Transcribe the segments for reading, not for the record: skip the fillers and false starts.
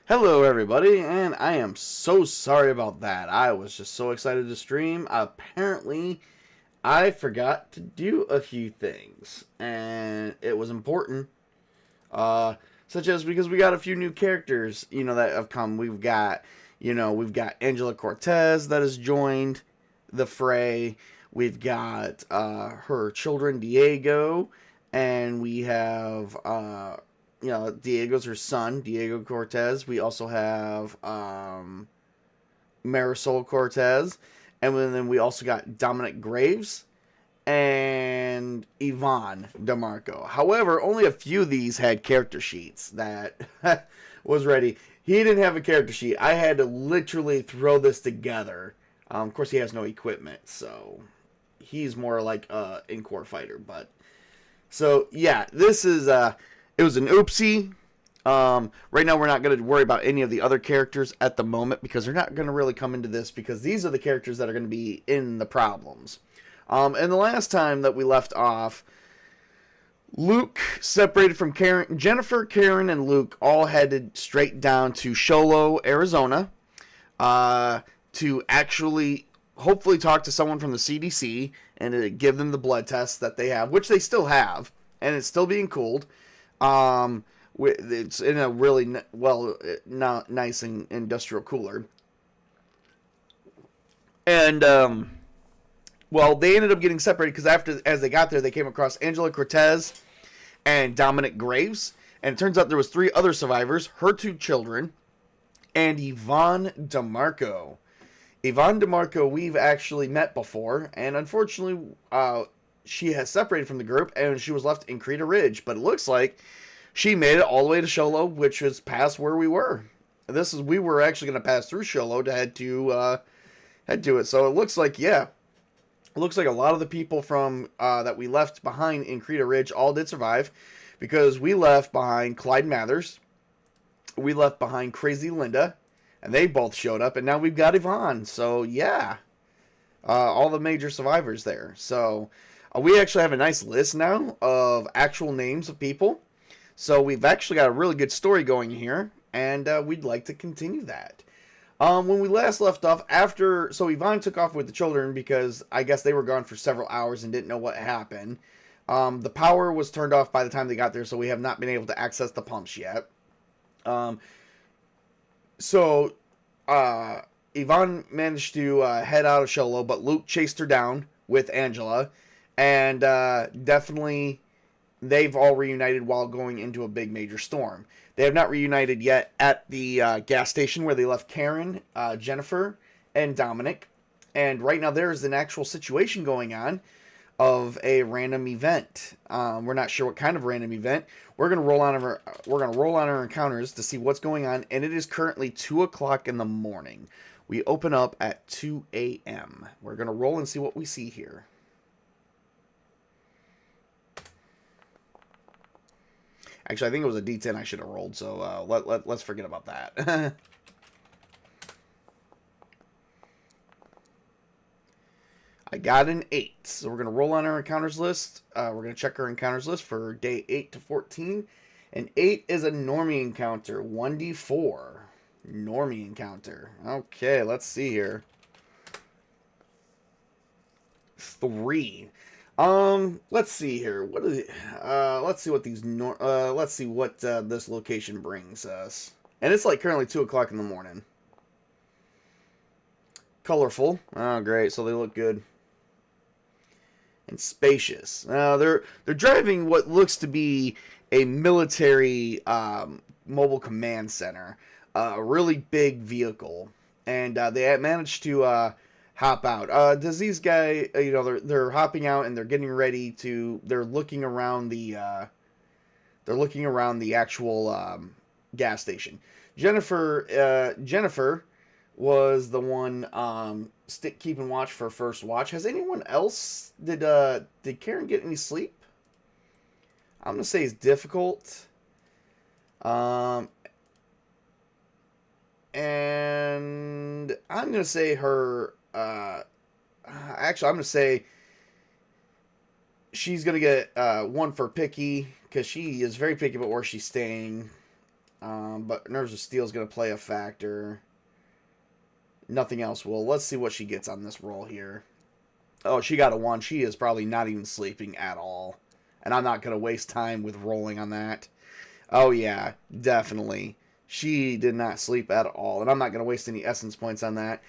Hello, everybody, and I am so sorry about that. I was just so excited to stream. Apparently, I forgot to do a few things, and it was important. Uh, Such as because we got a few new characters, that have come. We've got Angela Cortez that has joined the fray. We've got her children, Diego, and we have Diego's her son, Diego Cortez. We also have Marisol Cortez, and then we also got Dominic Graves and Yvonne DeMarco. However, only a few of these had character sheets that was ready. He didn't have a character sheet. I had to literally throw this together. Of course, he has no equipment, so he's more like a in-core fighter. But so yeah, this is it was an oopsie. Right now, we're not going to worry about any of the other characters at the moment because they're not going to really come into this because these are the characters that are going to be in the problems. And the last time that we left off, Luke separated from Karen. Jennifer, Karen, and Luke all headed straight down to Sholo, Arizona, to actually hopefully talk to someone from the CDC and to give them the blood tests that they have, which they still have, and it's still being cooled. It's in a really nice and industrial cooler. And they ended up getting separated because as they got there, they came across Angela Cortez and Dominic Graves, and it turns out there was 3 other survivors, her 2 children, and Yvonne DeMarco. Yvonne DeMarco we've actually met before, and unfortunately, she has separated from the group, and she was left in Creta Ridge, but it looks like she made it all the way to Sholo, which was past where we were. We were actually going to pass through Sholo to head to it, so it looks like, yeah. It looks like a lot of the people from that we left behind in Creta Ridge all did survive, because we left behind Clyde Mathers, we left behind Crazy Linda, and they both showed up, and now we've got Yvonne. So yeah, all the major survivors there. So we actually have a nice list now of actual names of people. So we've actually got a really good story going here, and we'd like to continue that. When we last left off, so Yvonne took off with the children because I guess they were gone for several hours and didn't know what happened. The power was turned off by the time they got there, so we have not been able to access the pumps yet. Yvonne managed to head out of Sholo, but Luke chased her down with Angela, and definitely they've all reunited while going into a big major storm. They have not reunited yet at the gas station where they left Karen, Jennifer, and Dominic. And right now there is an actual situation going on of a random event. We're not sure what kind of random event. We're gonna roll on our encounters to see what's going on, and it is currently 2:00 in the morning. We open up at 2 a.m. We're gonna roll and see what we see here. Actually, I think it was a D10 I should have rolled, so let's forget about that. I got an 8, so we're going to roll on our encounters list. We're going to check our encounters list for day 8 to 14. And 8 is a normie encounter, 1d4. Normie encounter. Okay, let's see here. 3. Let's see here. What is it? Let's see what this location brings us. And it's like currently 2:00 in the morning. Colorful. Oh, great. So they look good. And spacious. They're driving what looks to be a military mobile command center. A really big vehicle. And they managed to hop out. Does these guys, they're hopping out and they're getting ready to, they're looking around the actual gas station. Jennifer was the one keeping watch for first watch. Has anyone else, did Karen get any sleep? I'm gonna say it's difficult. And I'm gonna say her. Actually, I'm going to say she's going to get 1 for picky, because she is very picky about where she's staying. But Nerves of Steel is going to play a factor. Nothing else will. Let's see what she gets on this roll here. Oh, she got a 1. She is probably not even sleeping at all. And I'm not going to waste time with rolling on that. Oh, yeah, definitely. She did not sleep at all. And I'm not going to waste any essence points on that.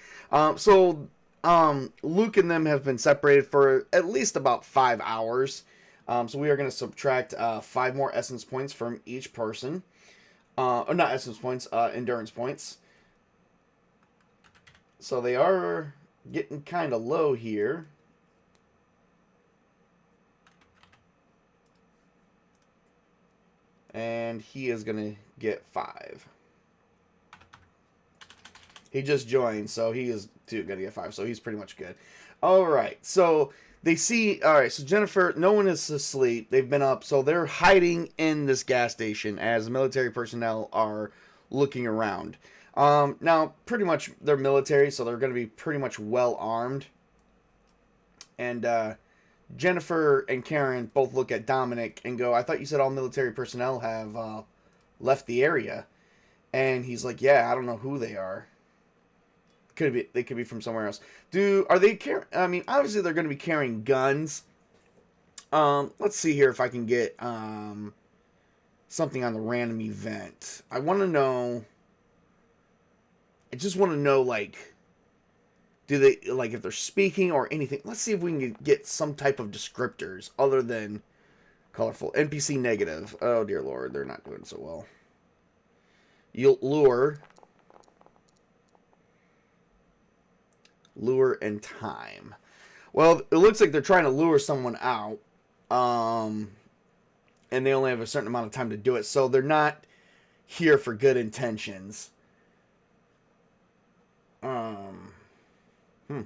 Luke and them have been separated for at least about 5 hours. So we are going to subtract 5 more essence points from each person. Or not essence points, endurance points. So they are getting kind of low here. And he is going to get 5. He just joined, so he is going to get 5. So he's pretty much good. All right, so they see... All right, so Jennifer, no one is asleep. They've been up, so they're hiding in this gas station as military personnel are looking around. Now, pretty much they're military, so they're going to be pretty much well armed. And Jennifer and Karen both look at Dominic and go, I thought you said all military personnel have left the area. And he's like, yeah, I don't know who they are. They could be from somewhere else. Are they carrying... I mean, obviously they're going to be carrying guns. Let's see here if I can get something on the random event. I want to know... I just want to know, like, do they, like, if they're speaking or anything. Let's see if we can get some type of descriptors other than colorful. NPC negative. Oh, dear Lord, they're not doing so well. You'll lure and time. Well, it looks like they're trying to lure someone out. And they only have a certain amount of time to do it. So they're not here for good intentions.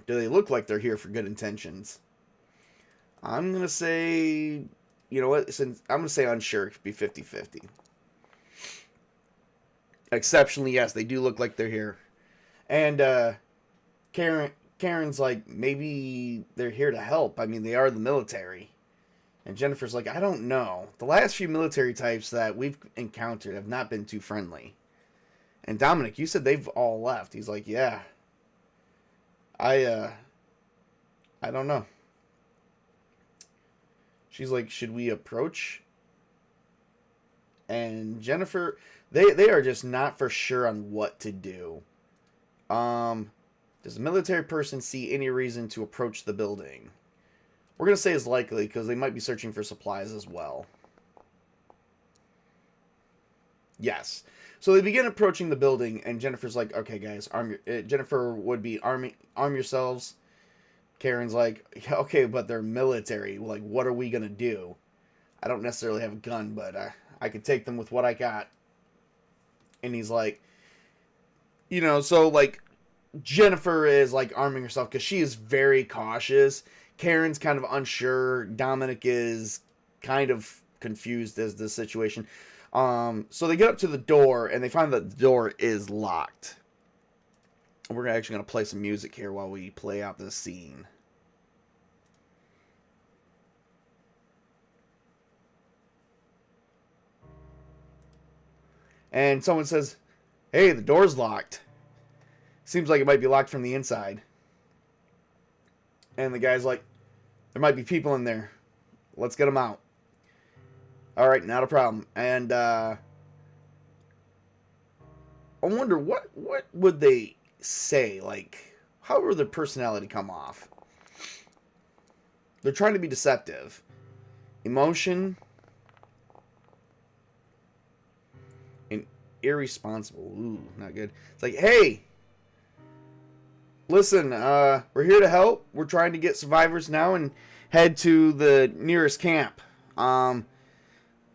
Do they look like they're here for good intentions? I'm going to say, you know what, since I'm going to say unsure, it could be 50-50. Exceptionally, yes, they do look like they're here. And Karen's like, maybe they're here to help. I mean, they are the military. And Jennifer's like, I don't know. The last few military types that we've encountered have not been too friendly. And Dominic, you said they've all left. He's like, yeah. I don't know. She's like, should we approach? And Jennifer, they are just not for sure on what to do. Does a military person see any reason to approach the building? We're going to say is likely because they might be searching for supplies as well. Yes. So they begin approaching the building, and Jennifer's like, okay, guys, Jennifer would be arm yourselves. Karen's like, okay, but they're military. Like, what are we going to do? I don't necessarily have a gun, but I could take them with what I got. And he's like, you know, so, like, Jennifer is, like, arming herself because she is very cautious. Karen's kind of unsure. Dominic is kind of confused as the situation. So they get up to the door, and they find that the door is locked. We're actually going to play some music here while we play out this scene. And someone says, hey, the door's locked. Seems like it might be locked from the inside. And the guy's like, there might be people in there. Let's get them out. All right, not a problem. And I wonder what would they say? Like, how would their personality come off? They're trying to be deceptive. Emotion and irresponsible. Ooh, not good. It's like, hey, listen, we're here to help. We're trying to get survivors now and head to the nearest camp.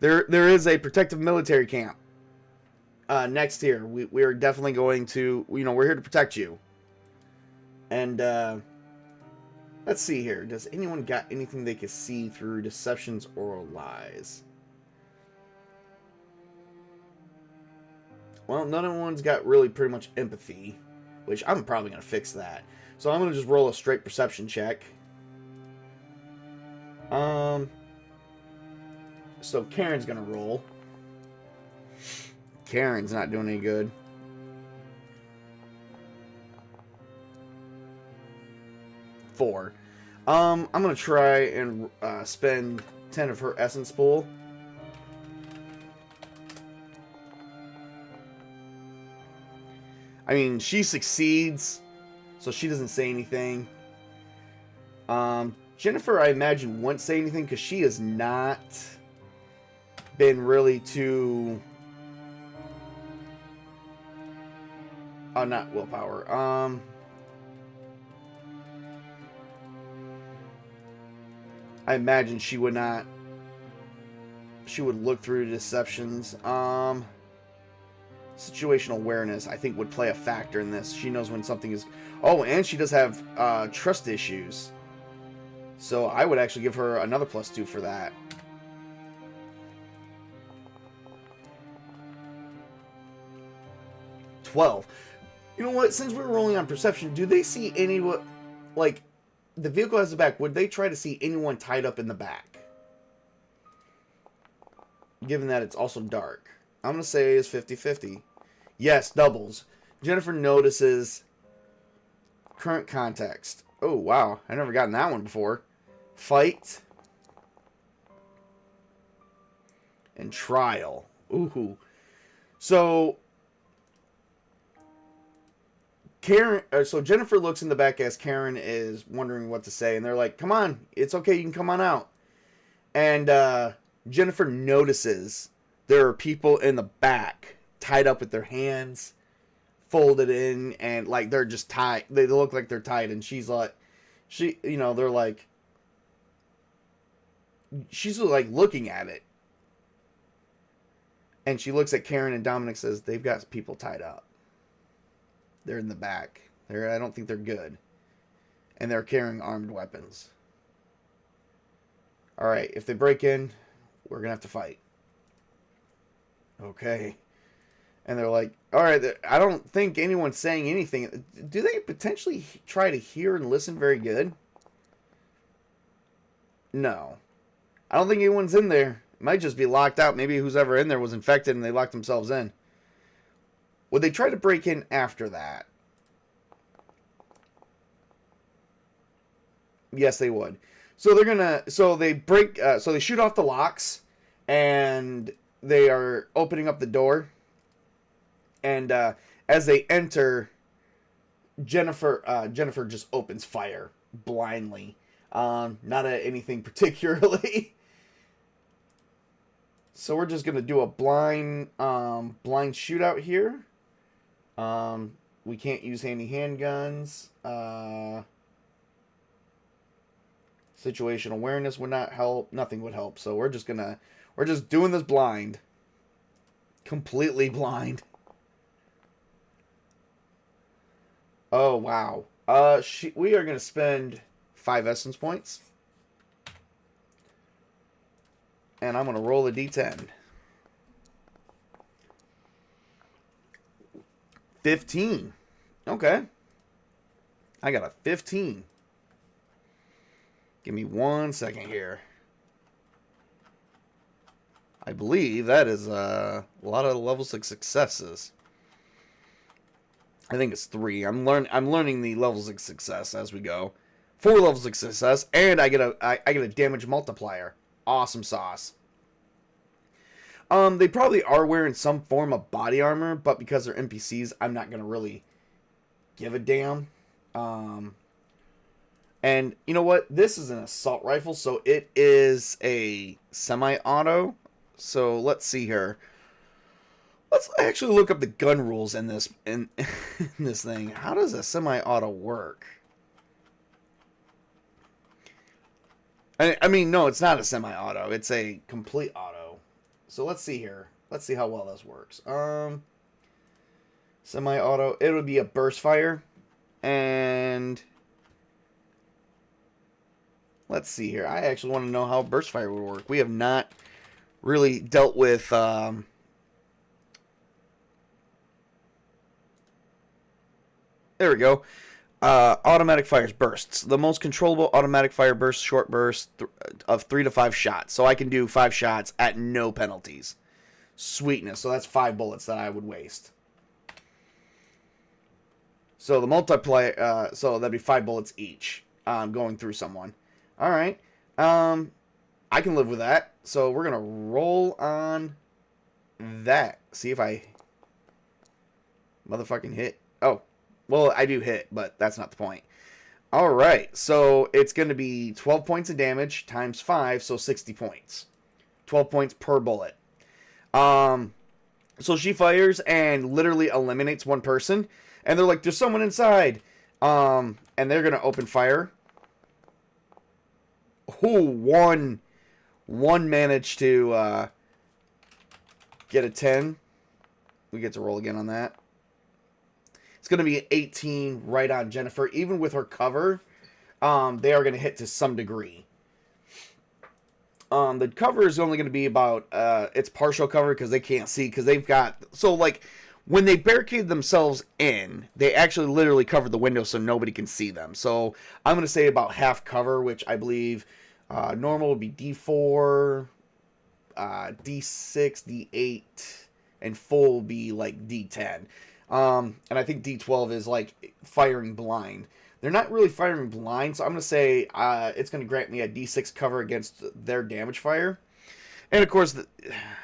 There is a protective military camp next here. We are definitely going to, you know, we're here to protect you. And let's see here. Does anyone got anything they can see through deceptions or lies? Well, none of one's got really pretty much empathy, which I'm probably going to fix that. So I'm going to just roll a straight perception check. So Karen's going to roll. Karen's not doing any good. Four. I'm gonna try and spend 10 of her essence pool. I mean, she succeeds, so she doesn't say anything. Jennifer, I imagine, won't say anything because she has not been really too... Oh, not willpower. I imagine she would not... She would look through deceptions. Situational awareness, I think, would play a factor in this. She knows when something is... Oh, and she does have trust issues. So I would actually give her another +2 for that. $12. You know what? Since we're rolling on perception, do they see any... Like, the vehicle has the back. Would they try to see anyone tied up in the back? Given that it's also dark. I'm going to say it's 50-50. Yes, doubles. Jennifer notices current context. Oh, wow. I've never gotten that one before. Fight. And trial. Ooh. So, so Jennifer looks in the back as Karen is wondering what to say. And they're like, come on. It's okay. You can come on out. And Jennifer notices there are people in the back tied up with their hands folded in, and like they're just tied. They look like they're tied, and she's like, they're like, she's like looking at it, and she looks at Karen and Dominic, says, they've got people tied up. They're in the back. I don't think they're good, and they're carrying armed weapons. All right, if they break in, we're gonna have to fight. Okay. And they're like, all right, I don't think anyone's saying anything. Do they potentially try to hear and listen very good? No. I don't think anyone's in there. It might just be locked out. Maybe who's ever in there was infected and they locked themselves in. Would they try to break in after that? Yes, they would. So they're gonna, so they shoot off the locks, and they are opening up the door. And as they enter, Jennifer just opens fire blindly, not at anything particularly. So we're just gonna do a blind shootout here. We can't use handy handguns. Situational awareness would not help. Nothing would help. So we're just doing this blind, completely blind. Oh, wow. We are going to spend 5 essence points. And I'm going to roll a d10. 15. Okay. I got a 15. Give me 1 second here. I believe that is a lot of levels of successes. I think it's 3. I'm learning the levels of success as we go. 4 levels of success, and I get a damage multiplier. Awesome sauce. They probably are wearing some form of body armor, but because they're NPCs, I'm not gonna really give a damn. And you know what? This is an assault rifle, so it is a semi-auto. So let's see here. Let's actually look up the gun rules in this in this thing. How does a semi-auto work? I mean, no, it's not a semi-auto. It's a complete auto. So let's see here. Let's see how well this works. Semi-auto. It would be a burst fire, and let's see here. I actually want to know how burst fire would work. We have not really dealt with. There we go. Automatic fires, bursts. The most controllable automatic fire burst, short burst of 3 to 5 shots. So I can do 5 shots at no penalties. Sweetness. So that's 5 bullets that I would waste. So the multiplier, so that'd be 5 bullets each going through someone. All right. I can live with that. So we're going to roll on that. See if I motherfucking hit. Oh, well, I do hit, but that's not the point. All right. So it's going to be 12 points of damage times 5, so 60 points. 12 points per bullet. So she fires and literally eliminates one person. And they're like, there's someone inside. And they're going to open fire. Oh, one managed to get a 10. We get to roll again on that. It's going to be an 18 right on Jennifer. Even with her cover, they are going to hit to some degree. The cover is only going to be about, it's partial cover because they can't see, because they've got, so like, when they barricade themselves in, they actually literally cover the window so nobody can see them. So I'm going to say about half cover, which I believe normal would be D4, D6, D8, and full will be like D10. And I think D12 is like firing blind. They're not really firing blind, so I'm going to say it's going to grant me a D6 cover against their damage fire. And of course,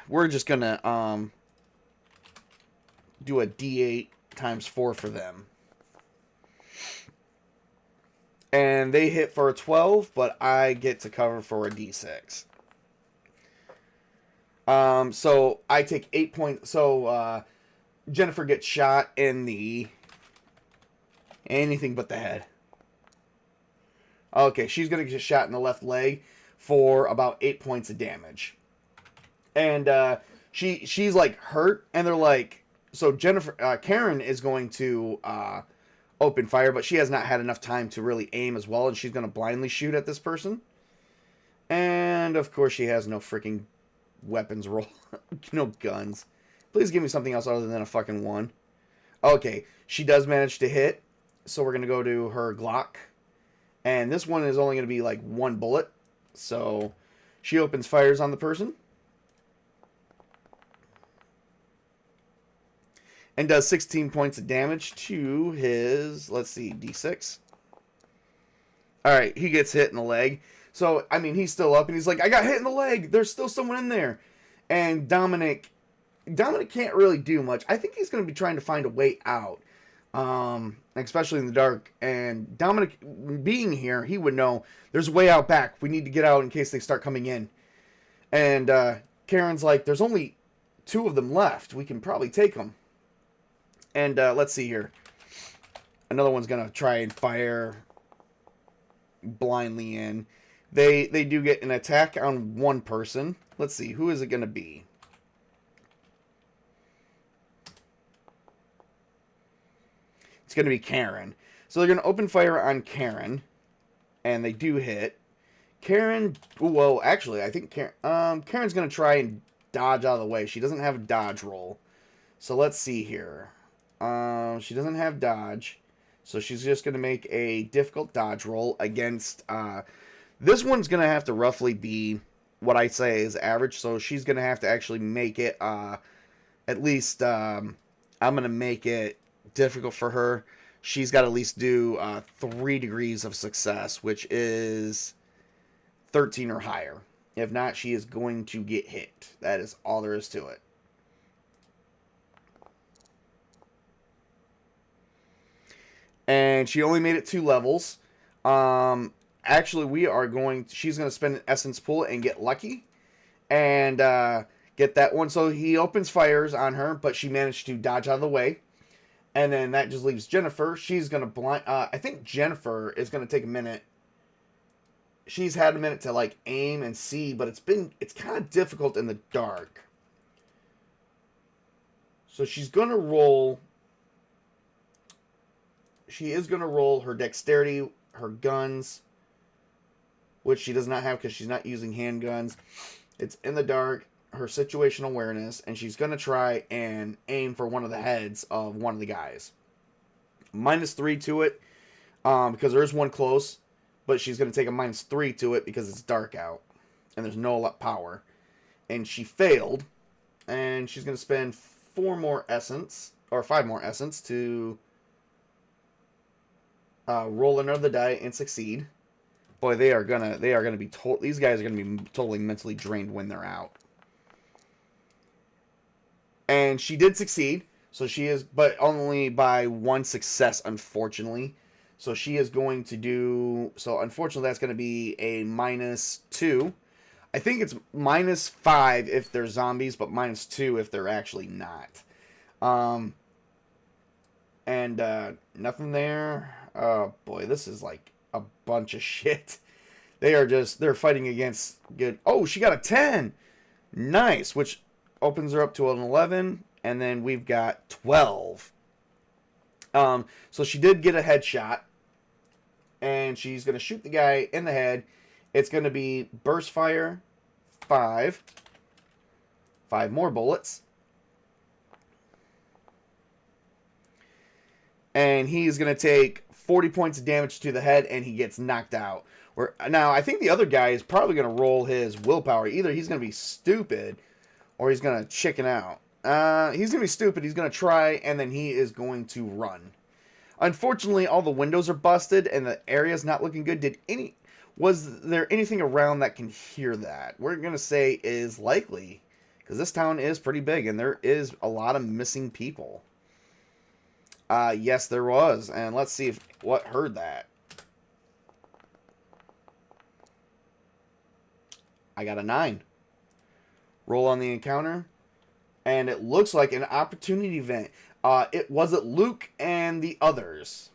we're just going to do a D8 times 4 for them. And they hit for a 12, but I get to cover for a D6. So I take 8 points. So Jennifer gets shot in the... anything but the head. Okay, she's going to get shot in the left leg for about 8 points of damage. And she's like hurt, and they're like... So Jennifer, Karen is going to open fire, but she has not had enough time to really aim as well, and she's going to blindly shoot at this person. And, of course, she has no freaking weapons roll. No guns. Please give me something else other than a fucking 1. Okay, she does manage to hit, so we're going to go to her Glock. And this one is only going to be like 1 bullet. So she opens fires on the person. And does 16 points of damage to his, let's see, D6. Alright, he gets hit in the leg. So, I mean, he's still up, and he's like, I got hit in the leg. There's still someone in there. And Dominic can't really do much. I think he's going to be trying to find a way out. Especially in the dark. And Dominic, being here, he would know there's a way out back. We need to get out in case they start coming in. And Karen's like, there's only 2 of them left. We can probably take them. And let's see here. Another one's going to try and fire blindly in. They do get an attack on one person. Let's see. Who is it going to be? It's going to be Karen. So they're going to open fire on Karen. And they do hit. Karen... Well, actually, I think Karen's going to try and dodge out of the way. She doesn't have a dodge roll. So let's see here. She doesn't have dodge. So she's just going to make a difficult dodge roll against... this one's going to have to roughly be what I say is average. So she's going to have to actually make it... at least... I'm going to make it difficult for her. She's got to at least do 3 degrees of success, which is 13 or higher. If not, she is going to get hit. That is all there is to it. And she only made it 2 levels. Actually, she's going to spend an essence pool and get lucky. And get that one. So he opens fires on her, but she managed to dodge out of the way. And then that just leaves Jennifer. She's going to blind... I think Jennifer is going to take a minute. She's had a minute to, like, aim and see, but it's kind of difficult in the dark. So she's going to roll... She is going to roll her dexterity, her guns, which she does not have because she's not using handguns. It's in the dark, her situational awareness, and she's going to try and aim for one of the heads of one of the guys. -3 to it, because there is one close, but she's going to take a -3 to it because it's dark out, and there's no power. And she failed, And she's going to spend 4 more essence, or 5 more essence to roll another die and succeed. Boy, they are gonna be these guys are gonna be totally mentally drained when they're out. And she did succeed, so she is, but only by 1 success, unfortunately. So she is going to do, so unfortunately that's going to be a -2. I think it's -5 if they're zombies, but -2 if they're actually not. And nothing there. Oh boy, this is like a bunch of shit. They're fighting against good. Oh, she got a 10. Nice, which opens her up to an 11, and then we've got 12. So she did get a headshot, and she's going to shoot the guy in the head. It's going to be burst fire, 5 more bullets. And he's going to take 40 points of damage to the head, and he gets knocked out. Now, I think the other guy is probably going to roll his willpower. Either he's going to be stupid, or he's going to chicken out. He's going to be stupid. He's going to try, and then he is going to run. Unfortunately, all the windows are busted, and the area's not looking good. Was there anything around that can hear that? We're going to say is likely, because this town is pretty big, and there is a lot of missing people. Yes, there was, and let's see what heard that. I got a 9. Roll on the encounter, and it looks like an opportunity event. It Luke and the others.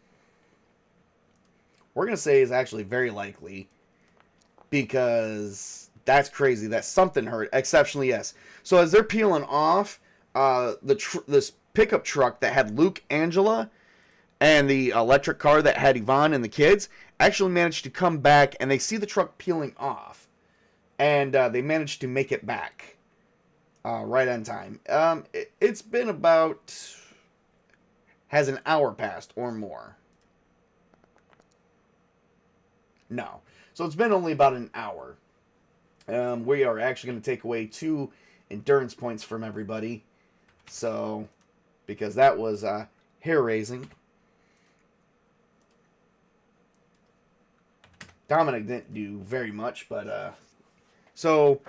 We're gonna say is actually very likely, because that's crazy that something hurt. Exceptionally, yes. So as they're peeling off, this pickup truck that had Luke, Angela, and the electric car that had Yvonne and the kids actually managed to come back, and they see the truck peeling off, and they managed to make it back right on time. It's been about, has an hour passed or more? No. So it's been only about an hour. We are actually going to take away 2 endurance points from everybody. So, because that was hair-raising. Dominic didn't do very much, but so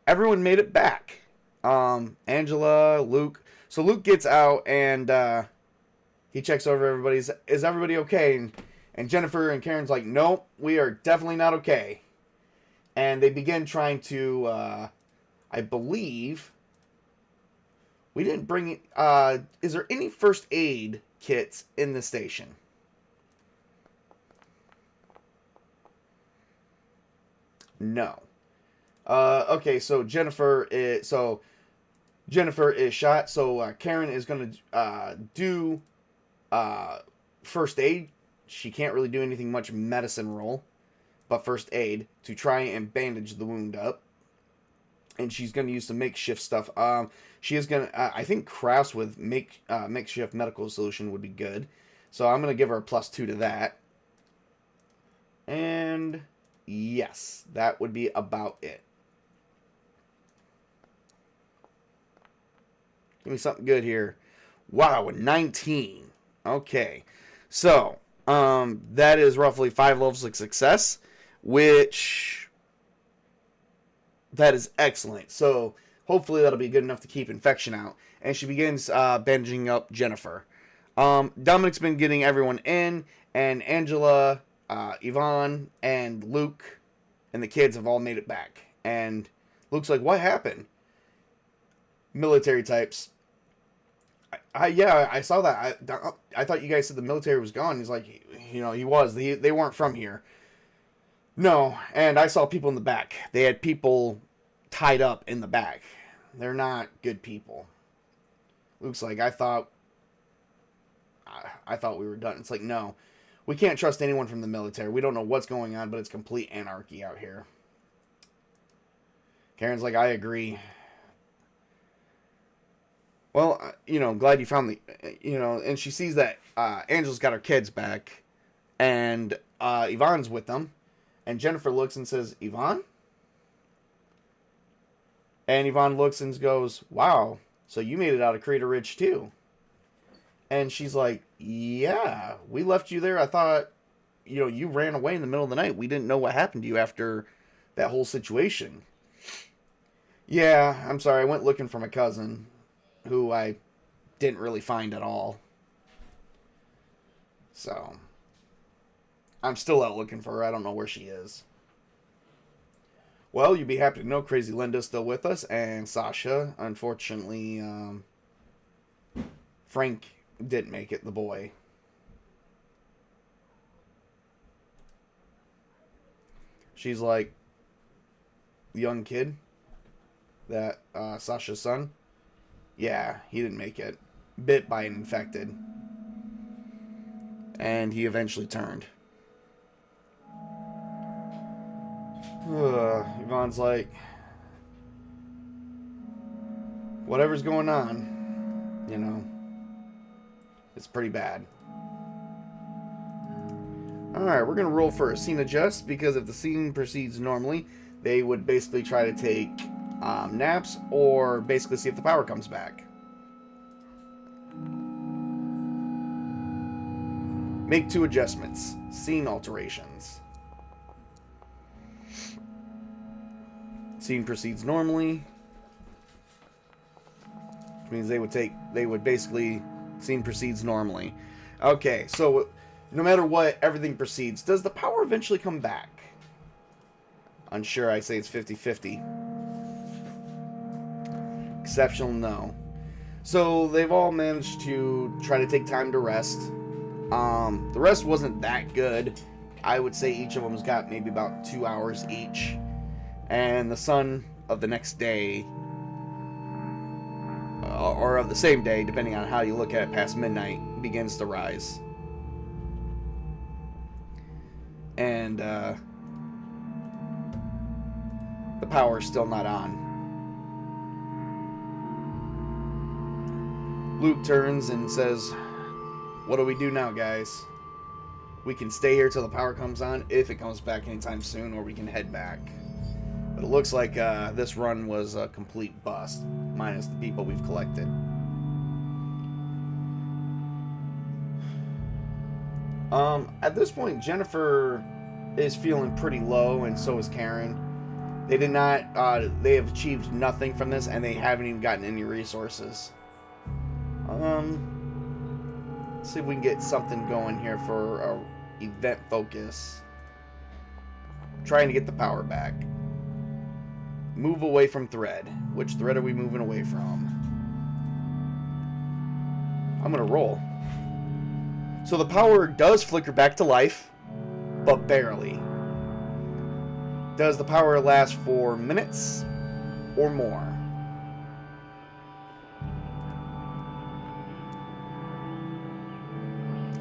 everyone made it back. Angela, Luke. So Luke gets out, and he checks over everybody. Is everybody okay? And Jennifer and Karen's like, nope, we are definitely not okay. And they begin trying to, I believe, we didn't bring it. Is there any first aid kits in the station? No. Okay, so Jennifer is shot. So Karen is going to do first aid. She can't really do anything much medicine roll, but first aid to try and bandage the wound up. And she's going to use some makeshift stuff. She is going to, I think crafts with makeshift medical solution would be good. So I'm going to give her a +2 to that. And yes, that would be about it. Give me something good here. Wow, a 19. Okay. So, that is roughly 5 levels of success, which that is excellent. So, hopefully that'll be good enough to keep infection out. And she begins bandaging up Jennifer. Dominic's been getting everyone in, and Angela, Yvonne, and Luke, and the kids have all made it back. And Luke's like, what happened? Military types. Yeah, I saw that. I thought you guys said the military was gone. He's like, he was. They weren't from here. No, and I saw people in the back. They had people tied up in the back. They're not good people. Luke's like, I thought we were done. It's like, no, we can't trust anyone from the military. We don't know what's going on, but it's complete anarchy out here. Karen's like, I agree. Well, glad you found and she sees that Angela's got her kids back, and Yvonne's with them, and Jennifer looks and says, Yvonne? And Yvonne looks and goes, wow, so you made it out of Crater Ridge too. And she's like, yeah, we left you there. I thought, you ran away in the middle of the night. We didn't know what happened to you after that whole situation. Yeah, I'm sorry. I went looking for my cousin, who I didn't really find at all. So, I'm still out looking for her. I don't know where she is. Well, you'd be happy to know Crazy Linda's still with us, and Sasha. Unfortunately, Frank didn't make it, the boy. She's like, the young kid, that Sasha's son. Yeah, he didn't make it. Bit by an infected. And he eventually turned. Yvonne's like, whatever's going on, it's pretty bad. Alright, we're going to roll for a scene adjust, because if the scene proceeds normally, they would basically try to take naps, or basically see if the power comes back. Make 2 adjustments. Scene alterations. Scene proceeds normally. Which means scene proceeds normally. Okay, so no matter what, everything proceeds. Does the power eventually come back? Unsure, I say it's 50-50. Exceptional, no. So they've all managed to try to take time to rest. The rest wasn't that good. I would say each of them's got maybe about 2 hours each. And the sun of the next day, or of the same day, depending on how you look at it, past midnight, begins to rise. And the power's still not on. Luke turns and says, what do we do now, guys? We can stay here till the power comes on, if it comes back anytime soon, or we can head back. But it looks like this run was a complete bust, minus the people we've collected. At this point, Jennifer is feeling pretty low, and so is Karen. They did not, they have achieved nothing from this, and they haven't even gotten any resources. Let's see if we can get something going here for our event focus. Trying to get the power back. Move away from thread. Which thread are we moving away from? I'm going to roll. So the power does flicker back to life, but barely. Does the power last for minutes or more?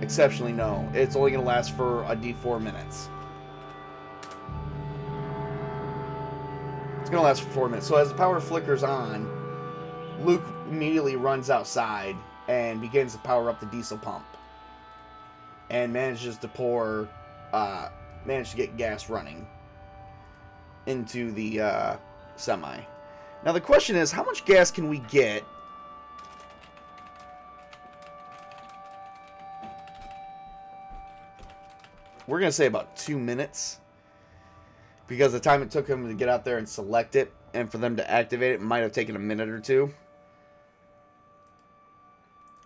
Exceptionally, no. It's only going to last for a D4 minutes. It's going to last for 4 minutes. So as the power flickers on, Luke immediately runs outside and begins to power up the diesel pump. And manages to get gas running into the semi. Now the question is, how much gas can we get? We're going to say about 2 minutes. Because the time it took him to get out there and select it, and for them to activate it, might have taken a minute or two.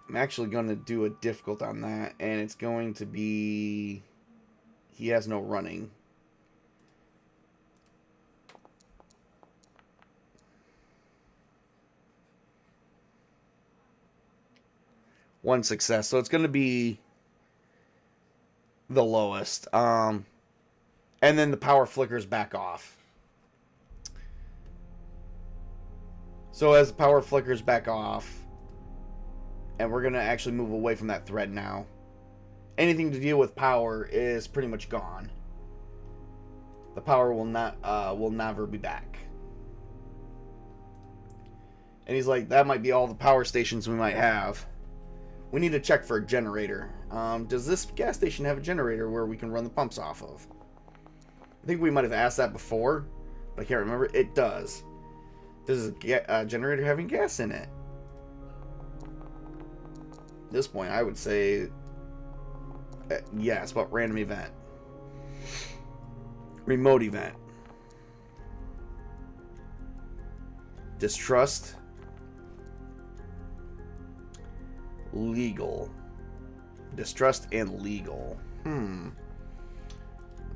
I'm actually going to do a difficult on that, and it's going to be... He has no running. One success, so it's going to be the lowest. And then the power flickers back off. So as the power flickers back off, and we're going to actually move away from that thread now. Anything to deal with power is pretty much gone. The power will never be back. And he's like, that might be all the power stations we might have. We need to check for a generator. Does this gas station have a generator where we can run the pumps off of? I think we might have asked that before, but I can't remember. It does. This is a generator having gas in it. At this point, I would say yes, but random event. Remote event. Distrust. Legal. Distrust and legal.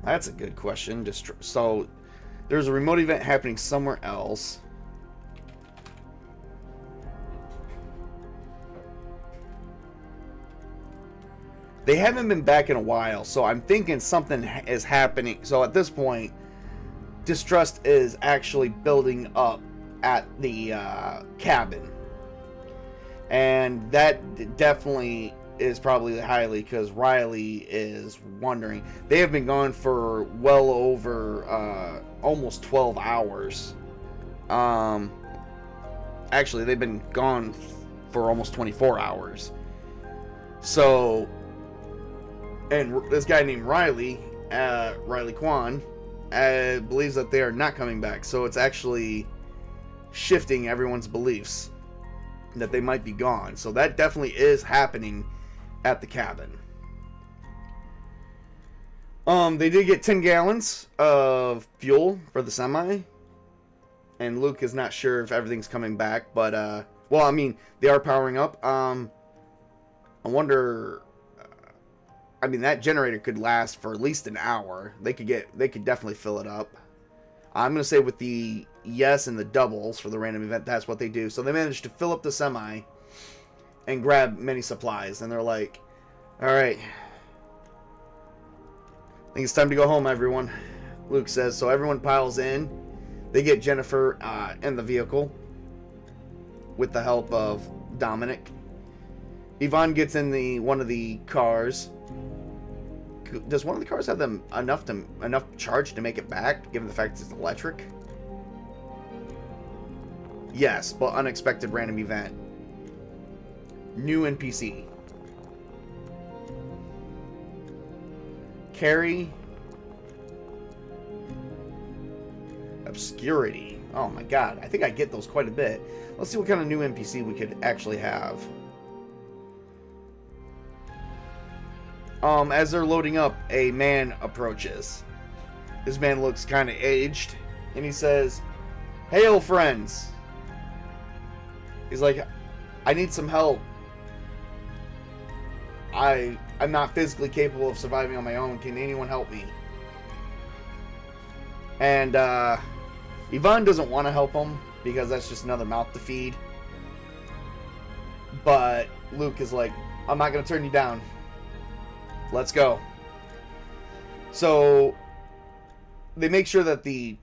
That's a good question. So there's a remote event happening somewhere else. They haven't been back in a while, so I'm thinking something is happening. So at this point, distrust is actually building up at the cabin. And that definitely is probably highly because Riley is wondering. They have been gone for well over almost 12 hours. Actually, they've been gone for almost 24 hours. So, and this guy named Riley, Riley Kwan, believes that they are not coming back. So it's actually shifting everyone's beliefs that they might be gone. So that definitely is happening at the cabin. They did get 10 gallons of fuel for the semi. And Luke is not sure if everything's coming back, but well, I mean, they are powering up. I wonder. I mean, that generator could last for at least an hour. They could definitely fill it up. I'm gonna say with the yes and the doubles for the random event, that's what they do. So they managed to fill up the semi and grab many supplies, and they're like, "All right, I think it's time to go home, everyone." Luke says. So everyone piles in. They get Jennifer in the vehicle with the help of Dominic. Yvonne gets in one of the cars. Does one of the cars have enough charge to make it back, given the fact it's electric? Yes, but unexpected random event. New NPC. Carrie. Obscurity. Oh my god, I think I get those quite a bit. Let's see what kind of new NPC we could actually have. As they're loading up, a man approaches. This man looks kind of aged, and he says, "Hail, friends." He's like, "I need some help. I'm not physically capable of surviving on my own. Can anyone help me?" And Yvonne doesn't want to help him because that's just another mouth to feed. But Luke is like, "I'm not going to turn you down. Let's go." So they make sure that the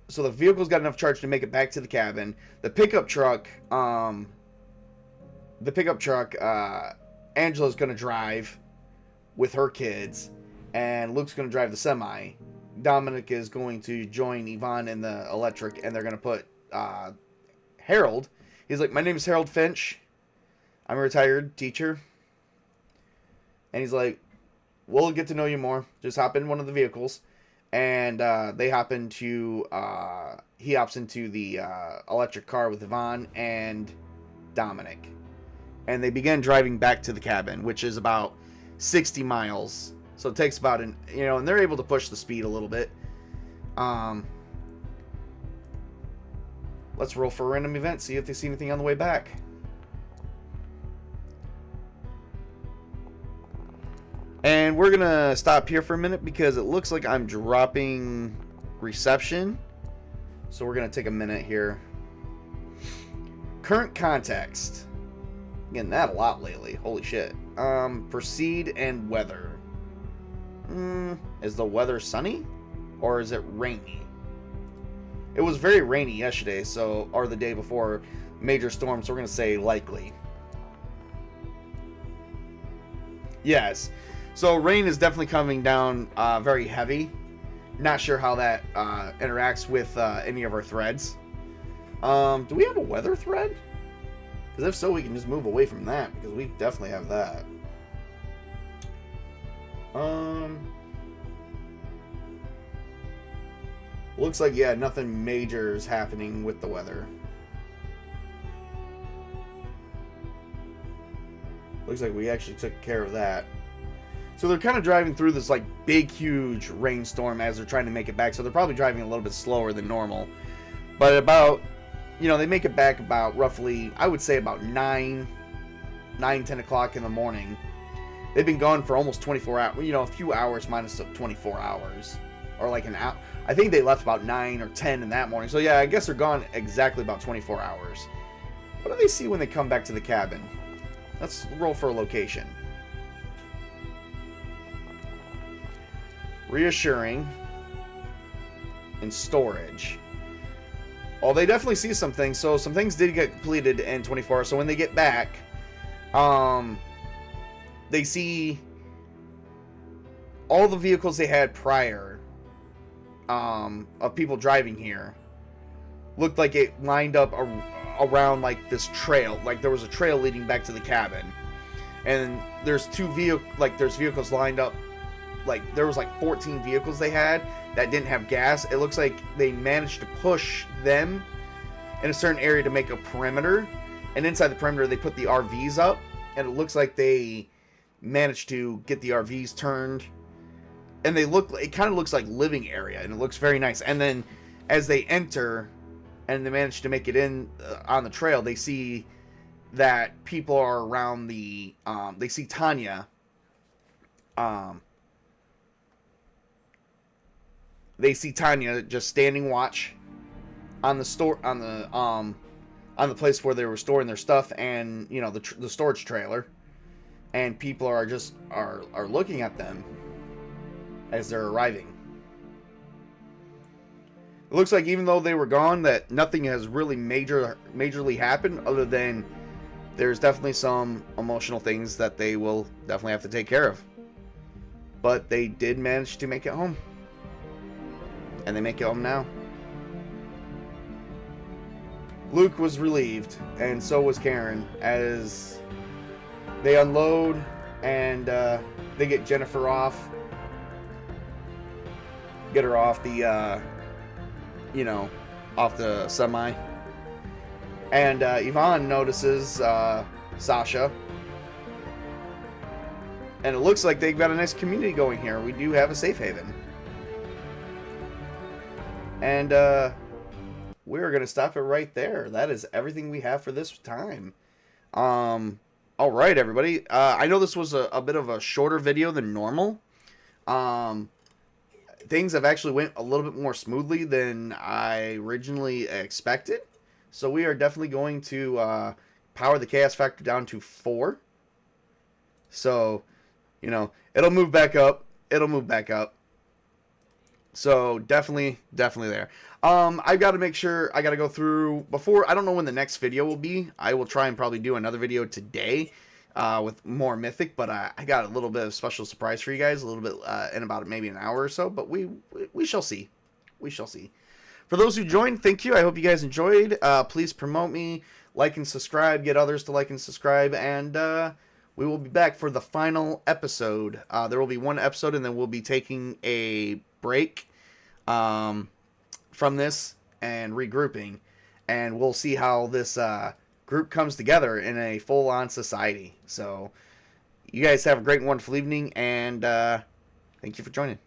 vehicle's got enough charge to make it back to the cabin. The pickup truck, Angela's going to drive with her kids, and Luke's going to drive the semi. Dominic is going to join Yvonne in the electric, and they're going to put Harold. He's like, "My name is Harold Finch. I'm a retired teacher." And he's like, "We'll get to know you more. Just hop in one of the vehicles." And he hops into the electric car with Yvonne and Dominic. And they begin driving back to the cabin, which is about 60 miles. So it takes about and they're able to push the speed a little bit. Let's roll for a random event, see if they see anything on the way back. And we're going to stop here for a minute because it looks like I'm dropping reception. So we're going to take a minute here. Current context. Getting that a lot lately. Holy shit. Proceed and weather. Is the weather sunny? Or is it rainy? It was very rainy yesterday, or the day before. Major storm, so we're going to say likely. Yes. So rain is definitely coming down very heavy. Not sure how that interacts with any of our threads. Do we have a weather thread? Because if so, we can just move away from that, because we definitely have that. Looks like, yeah, nothing major is happening with the weather. Looks like we actually took care of that. So they're kind of driving through this like big, huge rainstorm as they're trying to make it back. So they're probably driving a little bit slower than normal. But about, you know, they make it back about roughly, I would say about 10 o'clock in the morning. They've been gone for almost 24 hours, you know, a few hours minus 24 hours. Or like an hour. I think they left about 9 or 10 in that morning. So yeah, I guess they're gone exactly about 24 hours. What do they see when they come back to the cabin? Let's roll for a location. Reassuring. And storage. Well, they definitely see some things. So some things did get completed in 24 hours. So when they get back, they see all the vehicles they had prior of people driving here looked like it lined up around like this trail. Like there was a trail leading back to the cabin. And there's there's vehicles lined up. Like there was like 14 vehicles they had that didn't have gas. It looks like they managed to push them in a certain area to make a perimeter. And inside the perimeter they put the RVs up. And it looks like they managed to get the RVs turned. And it kind of looks like living area, and it looks very nice. And then as they enter and they manage to make it in on the trail, they see that people are around they see Tanya. They see Tanya just standing watch on the place where they were storing their stuff, and you know the storage trailer, and people are looking at them as they're arriving. It looks like even though they were gone, that nothing has really majorly happened, other than there's definitely some emotional things that they will definitely have to take care of. But they did manage to make it home. And they make it home now. Luke was relieved, and so was Karen, as they unload and they get Jennifer off. Get her off the, off the semi. And Yvonne notices Sasha. And it looks like they've got a nice community going here. We do have a safe haven. And we're going to stop it right there. That is everything we have for this time. All right, everybody. I know this was a bit of a shorter video than normal. Things have actually went a little bit more smoothly than I originally expected. So we are definitely going to power the chaos factor down to 4. So, it'll move back up. It'll move back up. So definitely there. I've got to make sure, I got to go through before, I don't know when the next video will be. I will try and probably do another video today with more Mythic, but I got a little bit of special surprise for you guys, a little bit in about maybe an hour or so, but we shall see. We shall see. For those who joined, thank you. I hope you guys enjoyed. Please promote me, like and subscribe, get others to like and subscribe, and we will be back for the final episode. There will be one episode, and then we'll be taking a break from this and regrouping, and we'll see how this group comes together in a full-on society. So you guys have a great and wonderful evening, and thank you for joining.